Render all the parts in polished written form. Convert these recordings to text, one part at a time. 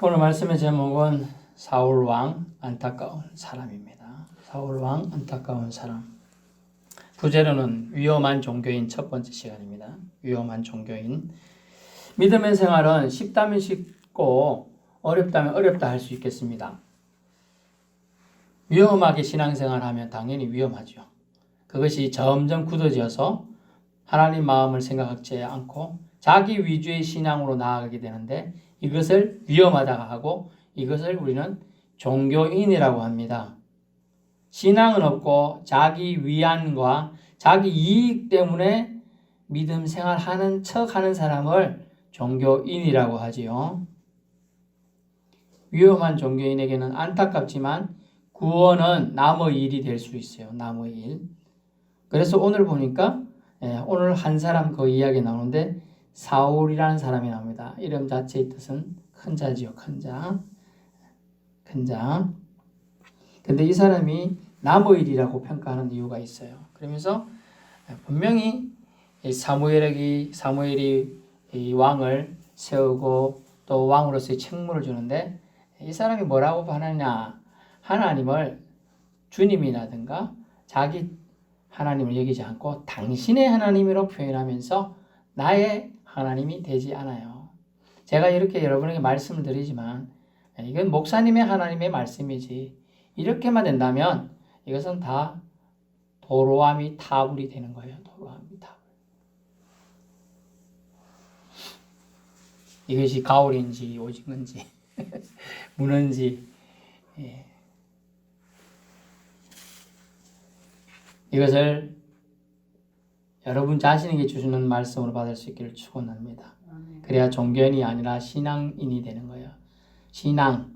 오늘 말씀의 제목은 사울 왕 안타까운 사람입니다. 사울 왕 안타까운 사람. 부제로는 위험한 종교인 첫 번째 시간입니다. 위험한 종교인. 믿음의 생활은 쉽다면 쉽고 어렵다면 어렵다 할 수 있겠습니다. 위험하게 신앙생활하면 당연히 위험하죠. 그것이 점점 굳어져서 하나님 마음을 생각하지 않고 자기 위주의 신앙으로 나아가게 되는데 이것을 위험하다고 하고 이것을 우리는 종교인이라고 합니다. 신앙은 없고 자기 위안과 자기 이익 때문에 믿음 생활하는 척하는 사람을 종교인이라고 하지요. 위험한 종교인에게는 안타깝지만 구원은 남의 일이 될 수 있어요. 남의 일. 그래서 오늘 보니까 오늘 한 사람 그 이야기 나오는데 사울이라는 사람이 나옵니다. 이름 자체의 뜻은 큰 자지요. 큰 자. 큰 자. 근데 이 사람이 남의 일이라고 평가하는 이유가 있어요. 그러면서 분명히 사무엘이 이 왕을 세우고 또 왕으로서의 책무를 주는데 이 사람이 뭐라고 하느냐. 하나님을 주님이라든가 자기 하나님을 여기지 않고 당신의 하나님으로 표현하면서 나의 하나님이 되지 않아요. 제가 이렇게 여러분에게 말씀을 드리지만 이건 목사님의 하나님의 말씀이지 이렇게만 된다면 이것은 다 도로아미 타불이 되는 거예요. 도로아미 타불. 이것이 가오리인지 오징어인지 문어인지 이것을 여러분 자신에게 주시는 말씀으로 받을 수 있기를 축원합니다. 그래야 종교인이 아니라 신앙인이 되는 거예요. 신앙,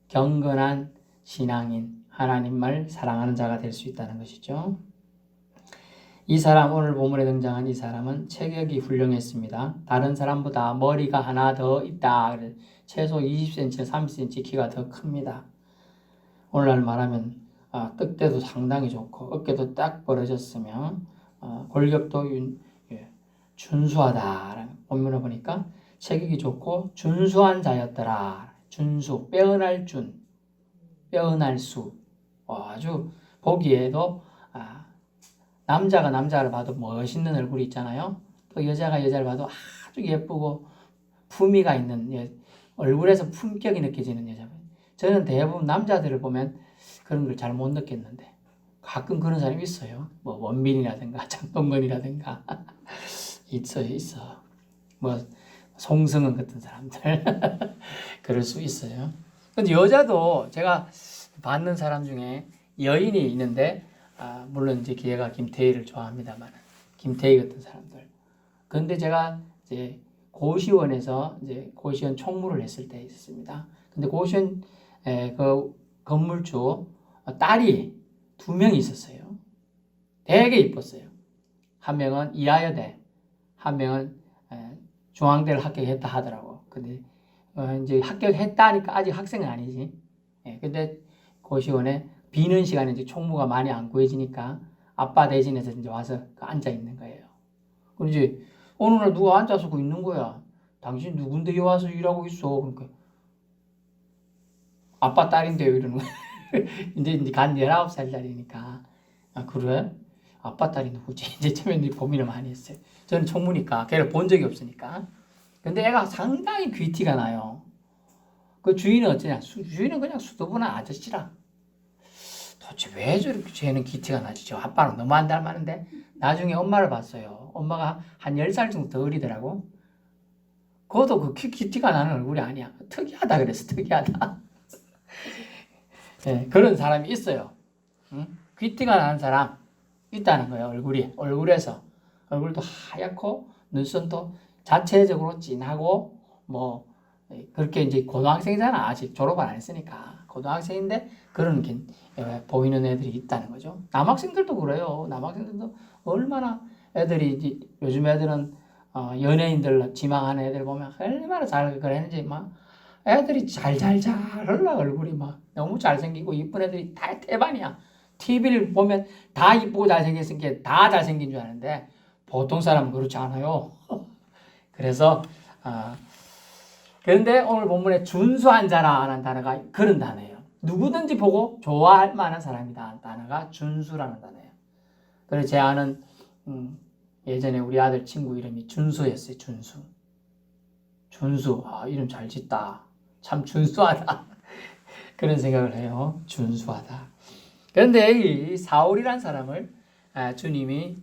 경건한 신앙인, 하나님을 사랑하는 자가 될 수 있다는 것이죠. 이 사람, 오늘 본문에 등장한 이 사람은 체격이 훌륭했습니다. 다른 사람보다 머리가 하나 더 있다. 최소 20cm, 30cm 키가 더 큽니다. 오늘날 말하면 뜻대도 상당히 좋고 어깨도 딱 벌어졌으며 골격도 준수하다. 본문을 보니까 체격이 좋고 준수한 자였더라. 준수, 빼어날 준, 빼어날 수. 아주 보기에도 남자가 남자를 봐도 멋있는 얼굴이 있잖아요. 또 여자가 여자를 봐도 아주 예쁘고 품위가 있는 얼굴에서 품격이 느껴지는 여자. 저는 대부분 남자들을 보면 그런 걸 잘 못 느꼈는데 가끔 그런 사람이 있어요. 뭐 원빈이라든가 장동건이라든가 있어. 뭐 송승헌 같은 사람들 그럴 수 있어요. 근데 여자도 제가 받는 사람 중에 여인이 있는데 물론 이제 걔가 김태희를 좋아합니다만 김태희 같은 사람들. 그런데 제가 이제 고시원에서 이제 고시원 총무를 했을 때 있었습니다. 근데 고시원 그 건물주 딸이 2명이 있었어요. 되게 이뻤어요. 한 명은 이하여대, 한 명은 중앙대를 합격했다 하더라고. 근데 이제 합격했다니까 아직 학생은 아니지. 근데 고시원에 비는 시간에 이제 총무가 많이 안 구해지니까 아빠 대신해서 이제 와서 앉아 있는 거예요. 그럼 이제 어느 날 누가 앉아서 그 있는 거야. 당신 누군데 여기 와서 일하고 있어. 그러니까 아빠 딸인데요 이러는 거야. 이제 간 19살짜리니까 그래? 아빠 딸이 누구지? 이제 처음에 고민을 많이 했어요. 저는 총무니까 걔를 본 적이 없으니까. 근데 애가 상당히 귀티가 나요. 그 주인은 어쩌냐? 주인은 그냥 수도분한 아저씨라. 도대체 왜 저렇게 쟤는 귀티가 나지? 저 아빠랑 너무 안 닮았는데 나중에 엄마를 봤어요. 엄마가 한 10살 정도 더 어리더라고. 그것도 그 귀티가 나는 얼굴이 아니야. 특이하다 그랬어. 특이하다. 그런 사람이 있어요. 귀티가 나는 사람 있다는 거예요. 얼굴에서 얼굴도 하얗고 눈썹도 자체적으로 진하고 뭐 그렇게 이제 고등학생이잖아. 아직 졸업을 안 했으니까 고등학생인데 그런 게 보이는 애들이 있다는 거죠. 남학생들도 그래요. 남학생들도 얼마나 애들이 이제 요즘 애들은 연예인들 지망하는 애들 보면 얼마나 잘 그랬는지 막 애들이 잘 흘러 얼굴이 막 너무 잘생기고 이쁜 애들이 다 대반이야. TV를 보면 다 이쁘고 잘생겼으니까 다 잘생긴 줄 아는데 보통 사람은 그렇지 않아요. 그래서 그런데 오늘 본문에 준수한 자라는 단어가 그런 단어예요. 누구든지 보고 좋아할 만한 사람이다. 단어가 준수라는 단어예요. 그래서 제 아는 예전에 우리 아들 친구 이름이 준수였어요. 준수. 준수. 아, 이름 잘 짓다. 참 준수하다. 그런 생각을 해요. 준수하다. 그런데 이 사울이란 사람을 주님이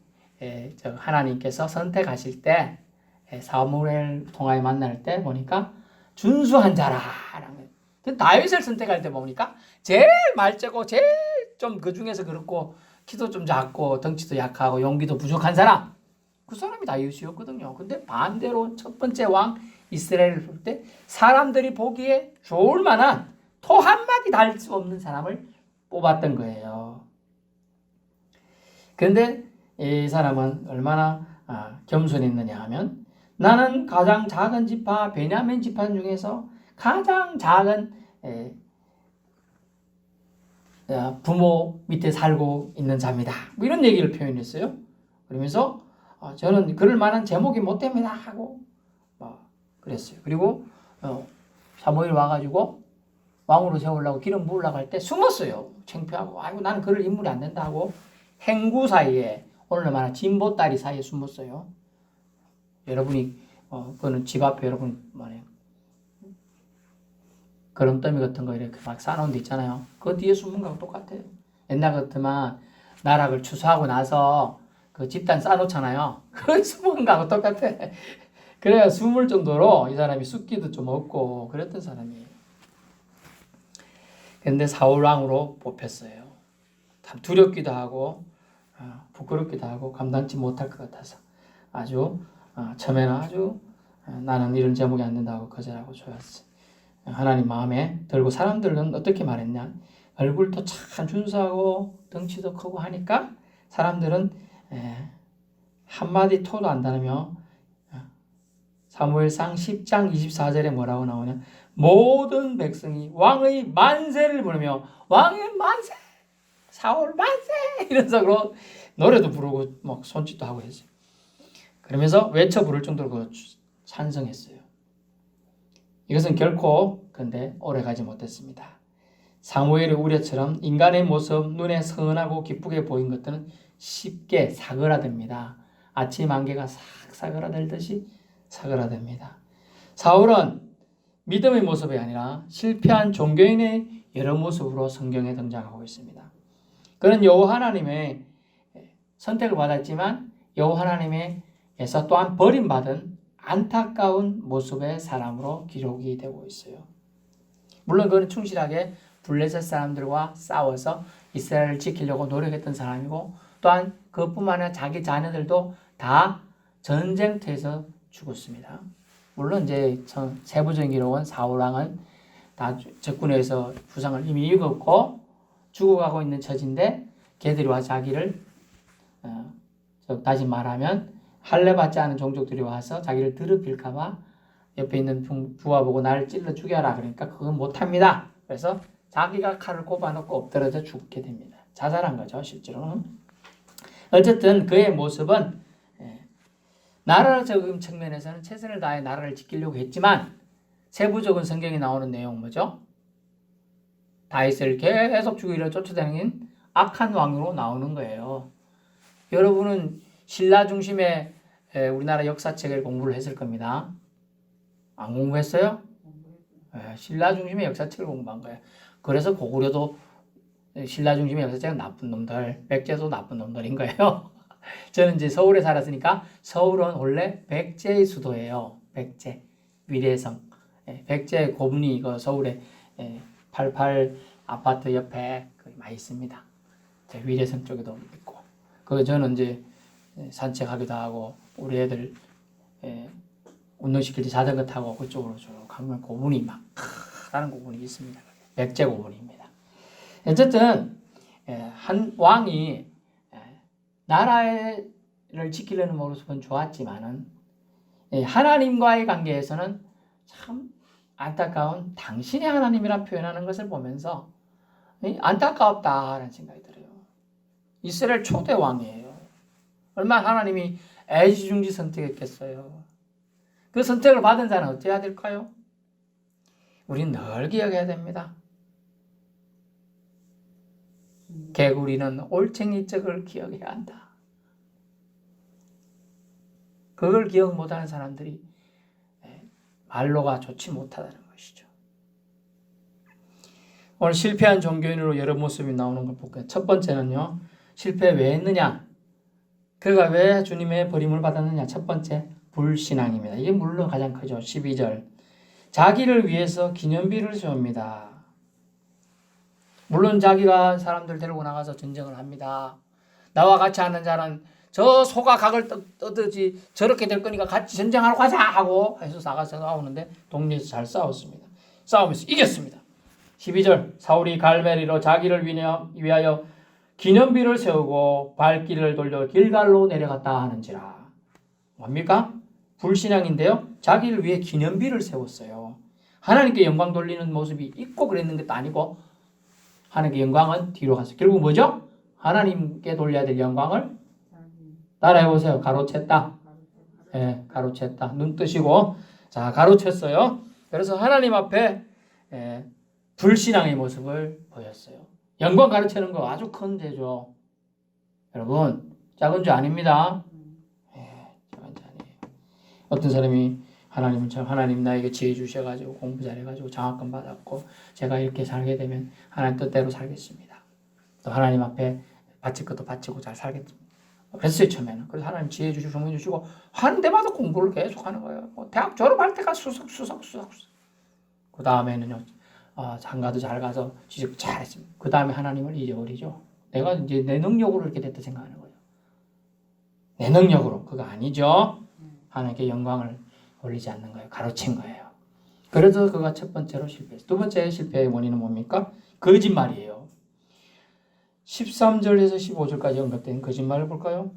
하나님께서 선택하실 때 사무엘 통하여 만날 때 보니까 준수한 자라라는 거예요. 다윗을 선택할 때 보니까 제일 말째고 제일 좀 그 중에서 그렇고 키도 좀 작고 덩치도 약하고 용기도 부족한 사람, 그 사람이 다윗이었거든요. 근데 반대로 첫 번째 왕 이스라엘을 볼 때 사람들이 보기에 좋을 만한 토 한마디 달 수 없는 사람을 뽑았던 거예요. 그런데 이 사람은 얼마나 겸손했느냐 하면, 나는 가장 작은 지파 베냐민 지파 중에서 가장 작은 부모 밑에 살고 있는 자입니다. 뭐 이런 얘기를 표현했어요. 그러면서 저는 그럴 만한 제목이 못 됩니다 하고 그랬어요. 그리고 사무엘 와가지고 왕으로 세우려고 기름 부으려고 할 때 숨었어요. 창피하고 아이고 나는 그럴 인물이 안 된다 하고 행구 사이에, 오늘 말하는 진보다리 사이에 숨었어요. 여러분이 그거는 집 앞에 여러분 말해요. 거름더미 같은 거 이렇게 막 쌓아놓은 데 있잖아요. 그 뒤에 숨은 거하고 똑같아요. 옛날 같으면 나락을 추수하고 나서 그 집단 쌓아놓잖아요. 그 숨은 거하고 똑같아. 그래야 숨을 정도로 이 사람이 숫기도 좀 없고 그랬던 사람이에요. 그런데 사울 왕으로 뽑혔어요. 참 두렵기도 하고 부끄럽기도 하고 감당치 못할 것 같아서 아주 처음에는 아주 나는 이런 제목이 안 된다고 거절하고 좋았어요. 하나님 마음에 들고, 사람들은 어떻게 말했냐, 얼굴도 참 준수하고 덩치도 크고 하니까 사람들은 한마디 토도 안 다르며 사무엘상 10장 24절에 뭐라고 나오냐, 모든 백성이 왕의 만세를 부르며 왕의 만세, 사울 만세 이런 식으로 노래도 부르고 막 손짓도 하고 했어요. 그러면서 외쳐 부를 정도로 찬성했어요. 이것은 결코 근데 오래가지 못했습니다. 사무엘의 우려처럼 인간의 모습, 눈에 선하고 기쁘게 보인 것들은 쉽게 사그라듭니다. 아침 안개가 싹 사그라들듯이 사그라듭니다. 사울은 믿음의 모습이 아니라 실패한 종교인의 여러 모습으로 성경에 등장하고 있습니다. 그는 여호와 하나님의 선택을 받았지만 여호와 하나님에서 또한 버림받은 안타까운 모습의 사람으로 기록이 되고 있어요. 물론 그는 충실하게 블레셋 사람들과 싸워서 이스라엘을 지키려고 노력했던 사람이고, 또한 그뿐만 아니라 자기 자녀들도 다 전쟁터에서 죽었습니다. 물론 이제 세부적인 기록은 사울 왕은 다 적군에서 부상을 이미 입었고 죽어가고 있는 처지인데, 걔들이 와 자기를 다시 말하면 할례 받지 않은 종족들이 와서 자기를 더럽힐까봐 옆에 있는 부하 보고 나를 찔러 죽여라 그러니까 그건 못합니다. 그래서 자기가 칼을 꼽아놓고 엎드려져 죽게 됩니다. 자살한 거죠, 실제로는. 어쨌든 그의 모습은 나라적 측면에서는 최선을 다해 나라를 지키려고 했지만, 세부적인 성경에 나오는 내용은 뭐죠? 다윗을 계속 죽이려 쫓아다니는 악한 왕으로 나오는 거예요. 여러분은 신라 중심의 우리나라 역사책을 공부를 했을 겁니다. 안 공부했어요? 신라 중심의 역사책을 공부한 거예요. 그래서 고구려도 신라 중심의 역사책은 나쁜 놈들, 백제도 나쁜 놈들인 거예요. 저는 이제 서울에 살았으니까 서울은 원래 백제의 수도예요. 백제, 위례성. 백제 고분이 이거 서울에 88 아파트 옆에 많이 있습니다. 위례성 쪽에도 있고. 저는 이제 산책하기도 하고 우리 애들 운동시킬 때 자전거 타고 그쪽으로 쭉 가면 고분이 막 다른 고분이 있습니다. 백제 고분입니다. 어쨌든 한 왕이 나라를 지키려는 모습은 좋았지만은 하나님과의 관계에서는 참 안타까운, 당신의 하나님이라 표현하는 것을 보면서 안타깝다라는 생각이 들어요. 이스라엘 초대 왕이에요. 얼마나 하나님이 애지중지 선택했겠어요. 그 선택을 받은 자는 어찌해야 될까요? 우린 늘 기억해야 됩니다. 개구리는 올챙이 쪽을 기억해야 한다. 그걸 기억 못하는 사람들이 말로가 좋지 못하다는 것이죠. 오늘 실패한 종교인으로 여러 모습이 나오는 걸 볼게요. 첫 번째는요. 실패 왜 했느냐? 그가 왜 주님의 버림을 받았느냐? 첫 번째, 불신앙입니다. 이게 물론 가장 크죠. 12절. 자기를 위해서 기념비를 세웁니다. 물론 자기가 사람들 데리고 나가서 전쟁을 합니다. 나와 같이 하는 자는 저 소가 각을 떠듯이 저렇게 될 거니까 같이 전쟁하러 가자 하고 해서 나가서 싸우는데 동료에서 잘 싸웠습니다. 싸우면서 이겼습니다. 12절 사울이 갈멜리로 자기를 위하여 기념비를 세우고 발길을 돌려 길갈로 내려갔다 하는지라. 뭡니까? 불신앙인데요. 자기를 위해 기념비를 세웠어요. 하나님께 영광 돌리는 모습이 있고 그랬는 것도 아니고 하나님께 영광은 뒤로 갔어요. 결국 뭐죠? 하나님께 돌려야 될 영광을 따라해보세요. 가로챘다. 예, 가로챘다. 눈 뜨시고 자 가로챘어요. 그래서 하나님 앞에 불신앙의 모습을 보였어요. 영광 가로채는 거 아주 큰 죄죠. 여러분 작은 죄 아닙니다. 작은 죄 아니에요. 어떤 사람이 하나님 나에게 지혜 주셔가지고 공부 잘해가지고 장학금 받았고 제가 이렇게 살게 되면 하나님 뜻대로 살겠습니다. 또 하나님 앞에 바칠 것도 바치고 잘 살겠습니다. 그랬어요 처음에는. 그래서 하나님 지혜 주시고 성령 주시고 하는 데마다 공부를 계속 하는 거예요. 대학 졸업할 때까지 수석. 그 다음에는요 장가도 잘 가서 취직 잘했습니다. 그 다음에 하나님을 잊어버리죠. 내가 이제 내 능력으로 이렇게 됐다 생각하는 거예요. 내 능력으로 그거 아니죠. 하나님께 영광을 올리지 않는 거예요. 가로챈 거예요. 그래서 그가 첫 번째로 실패했어요. 두 번째 실패의 원인은 뭡니까? 거짓말이에요. 13절에서 15절까지 언급된 거짓말을 볼까요?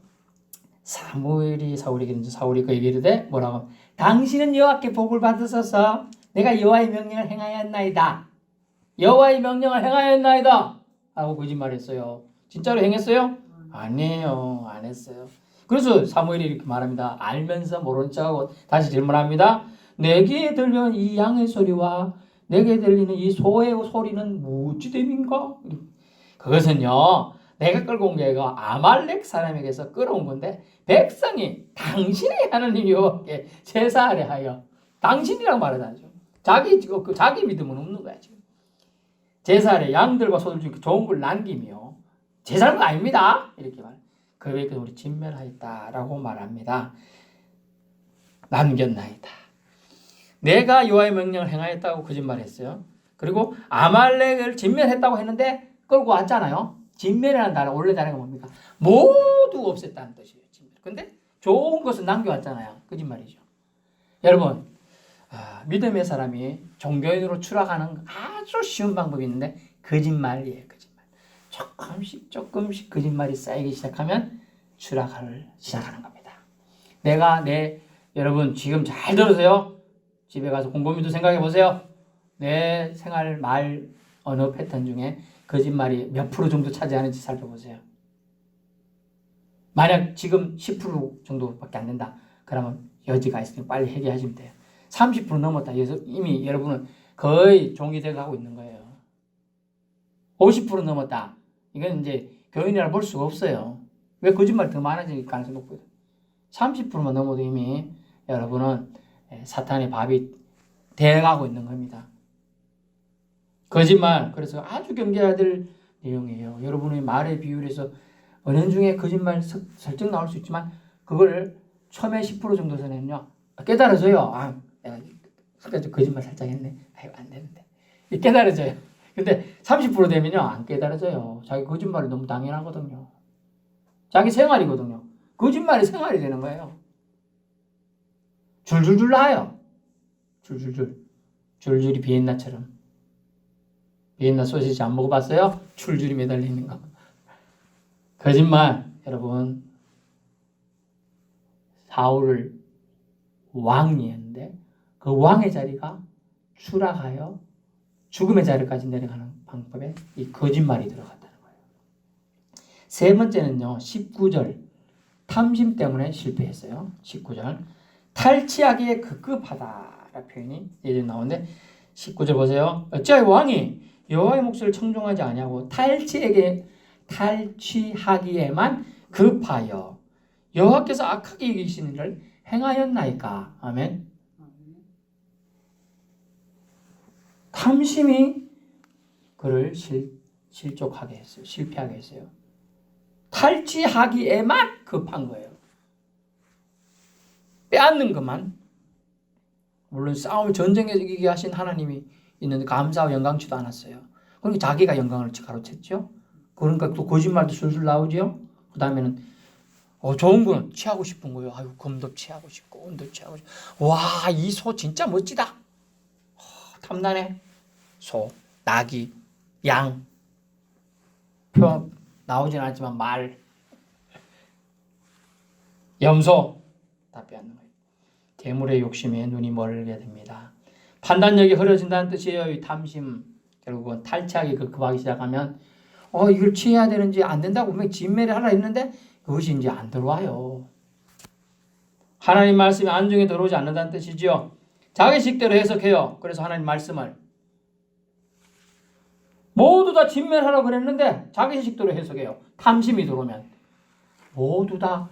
사울이 그에게 이르되 뭐라고? 당신은 여호와께 복을 받으소서. 내가 여호와의 명령을 행하였나이다. 여호와의 명령을 행하였나이다. 라고 거짓말했어요. 진짜로 행했어요? 아니에요. 안 했어요. 그래서 사무엘이 이렇게 말합니다. 알면서 모르는 척하고 다시 질문합니다. 내게 들려온 이 양의 소리와 내게 들리는 이 소의 소리는 무엇이 됨인가? 그것은요. 내가 끌고 온 게 아니라 아말렉 사람에게서 끌어온 건데 백성이 당신의 하나님 여호와께 제사하려 하여 당신이라고 말하잖아요. 자기 믿음은 없는 거야 지금. 제사하려 양들과 소들 중에 좋은 걸 남기며 제 잘못 아닙니다. 이렇게 말. 그에게 우리 진멸하였다라고 말합니다. 남겼나이다. 내가 여호와의 명령을 행하였다고 거짓말했어요. 그리고 아말렉을 진멸했다고 했는데 끌고 왔잖아요. 진멸이라는 단어 원래 단어가 뭡니까? 모두 없앴다는 뜻이에요. 진멸. 근데 좋은 것을 남겨왔잖아요. 거짓말이죠. 여러분 믿음의 사람이 종교인으로 추락하는 아주 쉬운 방법이 있는데 거짓말이에요. 거짓말. 조금씩 거짓말이 쌓이기 시작하면 추락을 시작하는 겁니다. 여러분 지금 잘 들으세요. 집에 가서 곰곰이도 생각해 보세요. 내 생활 말 언어 패턴 중에 거짓말이 몇 프로 정도 차지하는지 살펴보세요. 만약 지금 10% 정도밖에 안 된다. 그러면 여지가 있으니 빨리 해결하시면 돼요. 30% 넘었다. 이미 여러분은 거의 종이 되어 가고 있는 거예요. 50% 넘었다. 이건 이제 교인이라 볼 수가 없어요. 왜 거짓말이 더 많아질 가능성이 높고요. 30%만 넘어도 이미 여러분은 사탄의 밥이 되어가고 있는 겁니다. 거짓말, 그래서 아주 경계해야 될 내용이에요. 여러분의 말의 비율에서 은연 중에 거짓말 설정 나올 수 있지만 그걸 처음에 10% 정도 선에는요 깨달아져요. 내가 거짓말 살짝 했네. 안 되는데. 깨달아져요. 근데 30% 되면요 안 깨달아져요. 자기 거짓말이 너무 당연하거든요. 자기 생활이거든요. 거짓말이 생활이 되는 거예요. 줄줄줄 나요. 줄줄이 비엔나처럼. 비엔나 소시지 안 먹어봤어요? 줄줄이 매달려 있는 거. 거짓말. 여러분 사울을 왕이 했는데 그 왕의 자리가 추락하여 죽음의 자리까지 내려가는 방법에 이 거짓말이 들어갔다는 거예요. 세 번째는요. 19절 탐심 때문에 실패했어요. 19절 탈취하기에 급급하다라는 표현이 예전에 나오는데 19절 보세요. 어찌하여 왕이 여호와의 목소리를 청종하지 아니하고 탈취하기에만 급하여 여호와께서 악하게 여기시는 일을 행하였나이까. 아멘. 탐심이 그를 실족하게 했어요. 실패하게 했어요. 탈취하기에만 급한 거예요. 빼앗는 것만. 물론 싸움을 전쟁에 이기게 하신 하나님이 있는데 감사와 영광치도 않았어요. 그러니까 자기가 영광을 가로챘죠. 그러니까 또 거짓말도 술술 나오죠. 그 다음에는 좋은 건 취하고 싶은 거예요. 아유, 금도 취하고 싶고 은도 취하고 싶고. 와, 이 소 진짜 멋지다. 탐나네. 소, 나귀, 양. 표 나오진 않지만 말, 염소 다 빼앗는 거예요. 재물의 욕심에 눈이 멀게 됩니다. 판단력이 흐려진다는 뜻이에요. 이 탐심. 결국은 탈취하기 급하기 시작하면 이걸 취해야 되는지 안 된다고 분명히 진매를 하라 했는데 그것이 이제 안 들어와요. 하나님 말씀이 안중에 들어오지 않는다는 뜻이죠. 자기 식대로 해석해요. 그래서 하나님 말씀을 모두 다 진멸하라고 그랬는데 자기 식대로 해석해요. 탐심이 들어오면 모두 다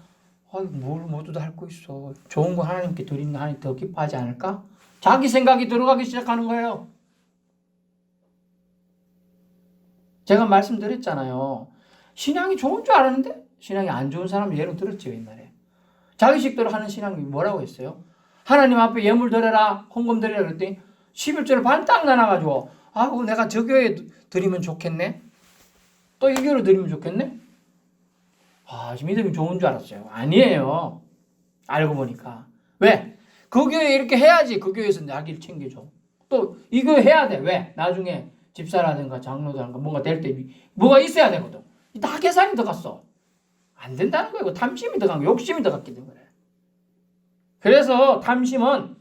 뭘 모두 다 할 거 있어. 좋은 거 하나님께 드리는 하나님 더 기뻐하지 않을까? 자기 생각이 들어가기 시작하는 거예요. 제가 말씀드렸잖아요. 신앙이 좋은 줄 알았는데 신앙이 안 좋은 사람 예로 들었죠. 옛날에. 자기 식대로 하는 신앙이 뭐라고 했어요? 하나님 앞에 예물 드려라, 헌금 드려라 그랬더니 11조를 반딱 나눠가지고 내가 저 교회에 드리면 좋겠네. 또 이 교회로 드리면 좋겠네. 믿음이 좋은 줄 알았어요. 아니에요. 알고 보니까. 왜? 그 교회 이렇게 해야지 그 교회에서 나기를 챙겨줘. 또 이 교회 해야 돼. 왜? 나중에 집사라든가 장로라든가 뭔가 될 때 뭐가 있어야 되거든. 다 계산이 들어갔어. 안 된다는 거예요. 탐심이 들어간 거, 욕심이 들어갔기 때문에. 그래서 탐심은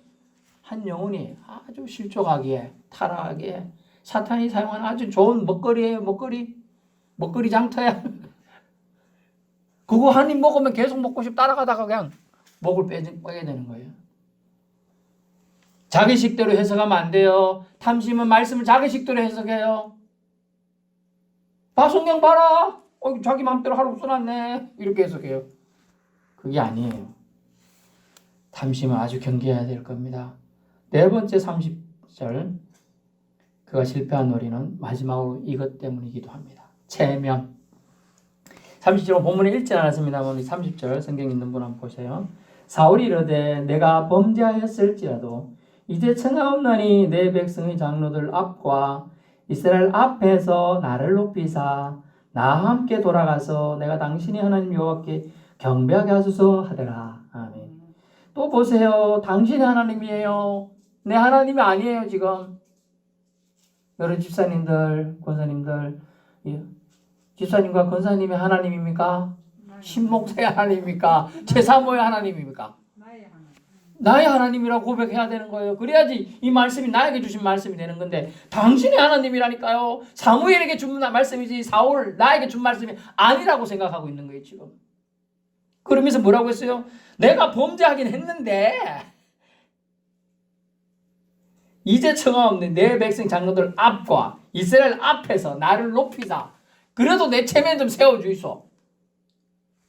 한 영혼이 아주 실족하기에 타락하기에 사탄이 사용하는 아주 좋은 먹거리예요. 먹거리 장터야. 그거 한 입 먹으면 계속 먹고 싶어 따라가다가 그냥 목을 빼게 되는 거예요. 자기 식대로 해석하면 안 돼요. 탐심은 말씀을 자기 식대로 해석해요. 성경 봐라. 자기 마음대로 하라고 써놨네. 이렇게 해석해요. 그게 아니에요. 탐심은 아주 경계해야 될 겁니다. 네 번째 30절. 그가 실패한 놀이는 마지막으로 이것 때문이기도 합니다. 체면. 30절 본문에 읽지 않았습니다만 30절 성경 있는 분 한번 보세요. 사울이 이르되 내가 범죄하였을지라도 이제 청하옵나니 내 백성의 장로들 앞과 이스라엘 앞에서 나를 높이사 나와 함께 돌아가서 내가 당신의 하나님 여호와께 경배하게 하소서 하더라. 아멘. 또 보세요. 당신의 하나님이에요. 내 하나님이 아니에요. 지금 여러 집사님들, 권사님들, 집사님과 권사님의 하나님입니까? 신목사의 하나님입니까? 제3호의 하나님입니까? 나의 하나님이라고 고백해야 되는 거예요. 그래야지 이 말씀이 나에게 주신 말씀이 되는 건데 당신의 하나님이라니까요. 사무엘에게 준 말씀이지 사울 나에게 준 말씀이 아니라고 생각하고 있는 거예요. 지금. 그러면서 뭐라고 했어요? 내가 범죄하긴 했는데 이제 청하옵는 내 백성 장로들 앞과 이스라엘 앞에서 나를 높이사 그래도 내 체면 좀 세워주이소.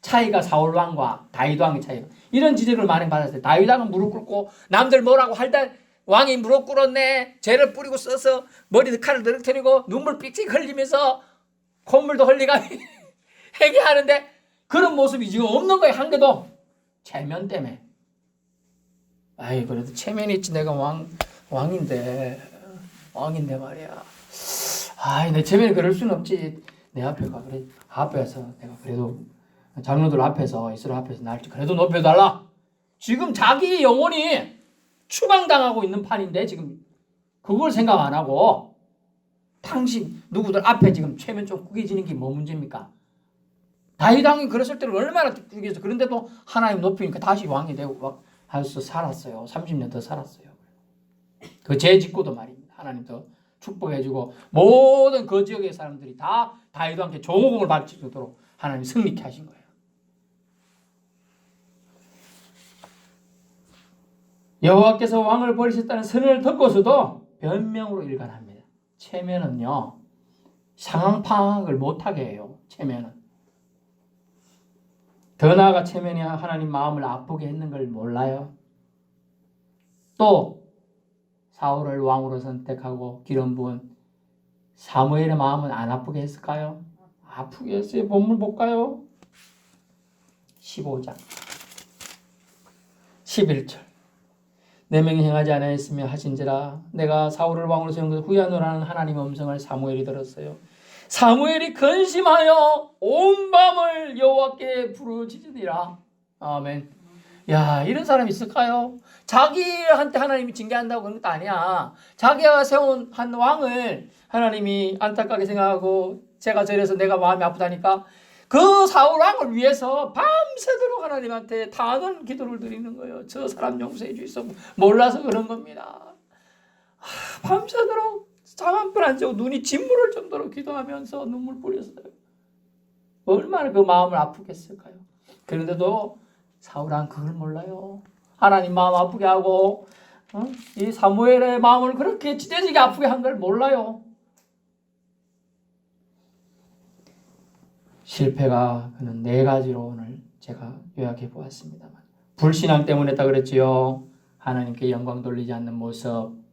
차이가 사울왕과 다윗왕의 차이가 이런 지적을 많이 받았어요. 다윗왕은 무릎 꿇고 남들 뭐라고 할 때 왕이 무릎 꿇었네. 죄를 뿌리고 써서 머리에 칼을 늘어뜨리고 눈물 삑삑 흘리면서 콧물도 흘리가 회개하는데 그런 모습이 지금 없는 거예요. 한 개도. 체면 때문에. 그래도 체면이 있지. 내가 왕인데 말이야. 내 체면이 그럴 수는 없지. 내 앞에가 그래. 앞에서 내가 그래도 장로들 앞에서 이스라엘 앞에서 날 그래도 높여달라. 지금 자기 영혼이 추방당하고 있는 판인데 지금 그걸 생각 안 하고 당신 누구들 앞에 지금 체면 좀 구겨지는 게 뭐 문제입니까? 다윗 왕이 그랬을 때는 얼마나 구겨서 그런데도 하나님 높이니까 다시 왕이 되고 하여서 살았어요. 30년 더 살았어요. 그 죄 짓고도 말입니다. 하나님 더 축복해주고 모든 그 지역의 사람들이 다 다윗 왕께 조공을 받을 수 있도록 하나님 승리케 하신 거예요. 여호와께서 왕을 버리셨다는 선언을 듣고서도 변명으로 일관합니다. 체면은요, 상황 파악을 못하게 해요. 체면은. 더 나아가 체면이 하나님 마음을 아프게 했는 걸 몰라요. 또 사울을 왕으로 선택하고 기름 부은 사무엘의 마음은 안 아프게 했을까요? 아프게 했어요. 본문 볼까요? 15장 11절. 내 명이 행하지 아니하였으며 하신지라 내가 사울을 왕으로 세운 것을 후회하노라는 하나님의 음성을 사무엘이 들었어요. 사무엘이 근심하여 온 밤을 여호와께 부르짖으니라. 아멘. 야, 이런 사람이 있을까요? 자기한테 하나님이 징계한다고 그런 것도 아니야. 자기가 세운 한 왕을 하나님이 안타깝게 생각하고 제가 저래서 내가 마음이 아프다니까 그 사울 왕을 위해서 밤새도록 하나님한테 단언 기도를 드리는 거예요. 저 사람 용서해 주이소. 몰라서 그런 겁니다. 밤새도록 잠 한 번 안 자고 눈이 짓무를 정도로 기도하면서 눈물 뿌렸어요. 얼마나 그 마음을 아프겠을까요? 그런데도 사울 왕 그걸 몰라요. 하나님 마음 아프게 하고 이 사무엘의 마음을 그렇게 찢어지게 아프게 한 걸 몰라요. 실패가 그는 4가지로 오늘 제가 요약해 보았습니다만, 불신앙 때문에 했다 그랬지요. 하나님께 영광 돌리지 않는 모습.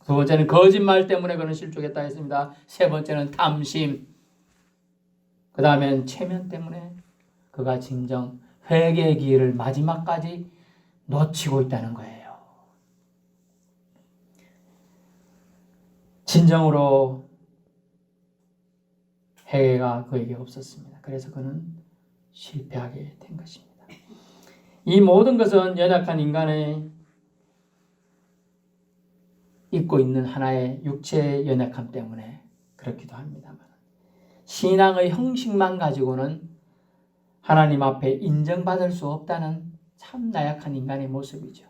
2번째는 거짓말 때문에 그는 실족했다 했습니다. 3번째는 탐심. 그 다음엔 체면 때문에 그가 진정 회개의 기회를 마지막까지 놓치고 있다는 거예요. 진정으로 회개가 그에게 없었습니다. 그래서 그는 실패하게 된 것입니다. 이 모든 것은 연약한 인간의 입고 있는 하나의 육체의 연약함 때문에 그렇기도 합니다만, 신앙의 형식만 가지고는 하나님 앞에 인정받을 수 없다는 참 나약한 인간의 모습이죠.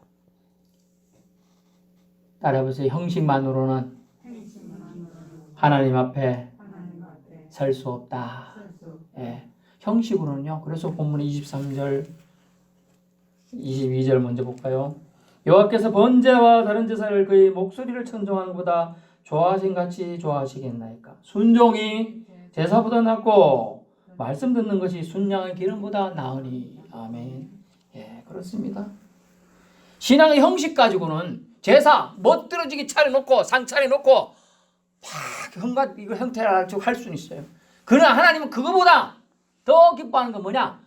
따라해보세요. 형식만으로는 하나님 앞에 설 수 없다. 예. 형식으로는요. 그래서 본문 23절 22절 먼저 볼까요? 여호와께서 번제와 다른 제사를 그의 목소리를 청종하는 것보다 좋아하신 같이 좋아하시겠나이까? 순종이 제사보다 낫고 말씀 듣는 것이 순양의 기름보다 나으니. 아멘. 예, 그렇습니다. 신앙의 형식 가지고는 제사 멋들어지게 차려놓고 상 차려놓고 막 이거 형태를 할 수는 있어요. 그러나 하나님은 그거보다 더 기뻐하는 건 뭐냐?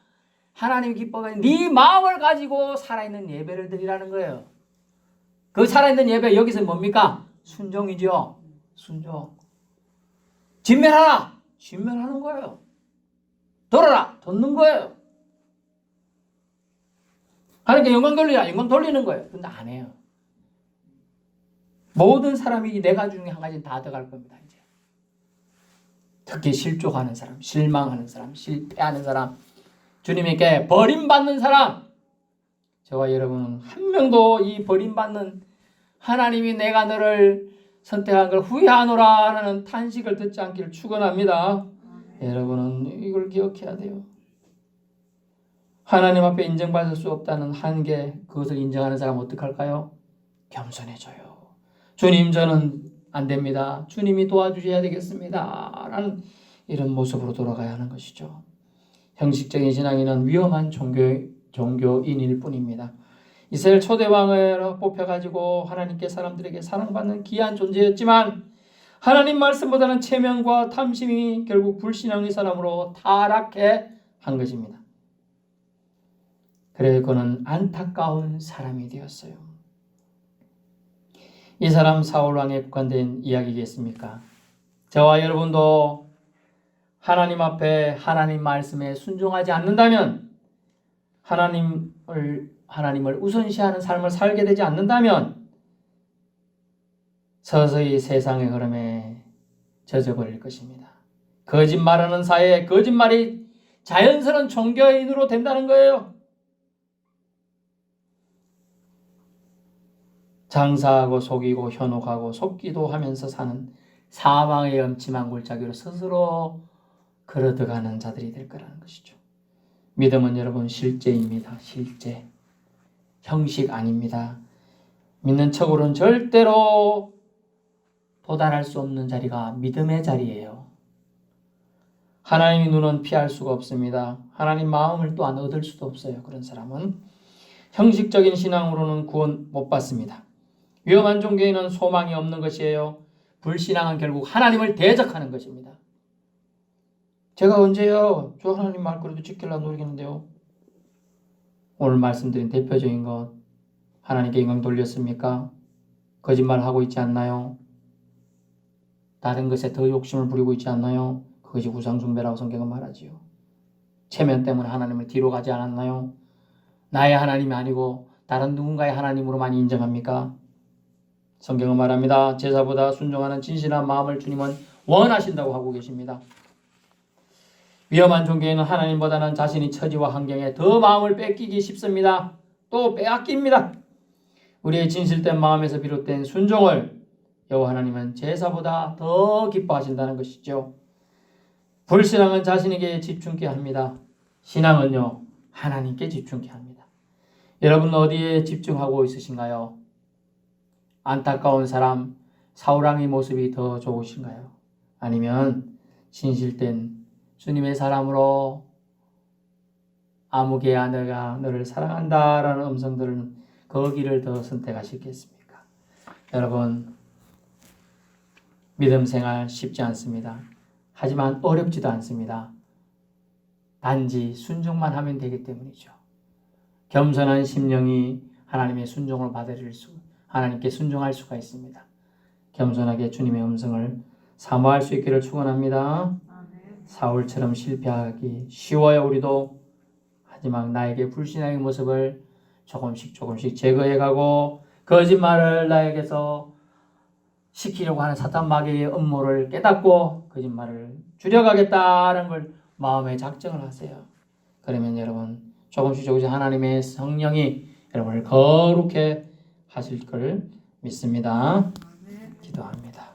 하나님이 기뻐하는 네 마음을 가지고 살아있는 예배를 드리라는 거예요. 그 살아있는 예배 여기서 뭡니까? 순종이죠. 순종. 진멸하라. 진멸하는 거예요. 돌아라. 돕는 거예요. 하나님께 영광 돌리라. 영광 돌리는 거예요. 근데 안 해요. 모든 사람이 이 4가지 중에 한 가지는 다 들어갈 겁니다. 이제 특히 실족하는 사람, 실망하는 사람, 실패하는 사람, 주님에게 버림받는 사람. 저와 여러분은 한 명도 이 버림받는 하나님이 내가 너를 선택한 걸 후회하노라 하는 탄식을 듣지 않기를 축원합니다. 여러분은 이걸 기억해야 돼요. 하나님 앞에 인정받을 수 없다는 한계, 그것을 인정하는 사람은 어떡할까요? 겸손해져요. 주님, 저는 안 됩니다. 주님이 도와주셔야 되겠습니다. 라는 이런 모습으로 돌아가야 하는 것이죠. 형식적인 신앙인은 위험한 종교인일 뿐입니다. 이스라엘 초대왕을 뽑혀가지고 하나님께 사람들에게 사랑받는 귀한 존재였지만 하나님 말씀보다는 체면과 탐심이 결국 불신앙의 사람으로 타락해 한 것입니다. 그래서 그는 안타까운 사람이 되었어요. 이 사람 사울왕에 국한된 이야기겠습니까? 저와 여러분도 하나님 앞에 하나님 말씀에 순종하지 않는다면, 하나님을 우선시하는 삶을 살게 되지 않는다면 서서히 세상의 흐름에 젖어버릴 것입니다. 거짓말하는 사회에 거짓말이 자연스러운 종교인으로 된다는 거예요. 장사하고 속이고 현혹하고 속기도 하면서 사는 사망의 엄침한 골짜기로 스스로 걸어들어가는 자들이 될 거라는 것이죠. 믿음은 여러분 실제입니다. 실제. 형식 아닙니다. 믿는 척으로는 절대로 도달할 수 없는 자리가 믿음의 자리예요. 하나님의 눈은 피할 수가 없습니다. 하나님 마음을 또한 얻을 수도 없어요. 그런 사람은 형식적인 신앙으로는 구원 못 받습니다. 위험한 종교에는 소망이 없는 것이에요. 불신앙은 결국 하나님을 대적하는 것입니다. 제가 언제요? 저 하나님 말 그래도 지키려고 노력했는데요. 오늘 말씀드린 대표적인 것, 하나님께 영광 돌렸습니까? 거짓말하고 있지 않나요? 다른 것에 더 욕심을 부리고 있지 않나요? 그것이 우상숭배라고 성경은 말하지요. 체면 때문에 하나님을 뒤로 가지 않았나요? 나의 하나님이 아니고 다른 누군가의 하나님으로만 인정합니까? 성경은 말합니다. 제사보다 순종하는 진실한 마음을 주님은 원하신다고 하고 계십니다. 위험한 종교에는 하나님보다는 자신의 처지와 환경에 더 마음을 뺏기기 쉽습니다. 또 빼앗깁니다. 우리의 진실된 마음에서 비롯된 순종을 여호와 하나님은 제사보다 더 기뻐하신다는 것이죠. 불신앙은 자신에게 집중케 합니다. 신앙은요, 하나님께 집중케 합니다. 여러분 어디에 집중하고 있으신가요? 안타까운 사람, 사울왕의 모습이 더 좋으신가요? 아니면 진실된 주님의 사람으로 아무개야 내가 너를 사랑한다 라는 음성들은 거기를 더 선택하시겠습니까? 여러분, 믿음 생활 쉽지 않습니다. 하지만 어렵지도 않습니다. 단지 순종만 하면 되기 때문이죠. 겸손한 심령이 하나님의 순종을 받아들일 수, 하나님께 순종할 수가 있습니다. 겸손하게 주님의 음성을 사모할 수 있기를 축원합니다. 사울처럼 실패하기 쉬워요, 우리도. 하지만 나에게 불신앙의 모습을 조금씩 제거해가고 거짓말을 나에게서 시키려고 하는 사탄 마귀의 음모를 깨닫고 거짓말을 줄여가겠다는 걸 마음에 작정을 하세요. 그러면 여러분 조금씩 하나님의 성령이 여러분을 거룩해 하실 걸 믿습니다. 기도합니다.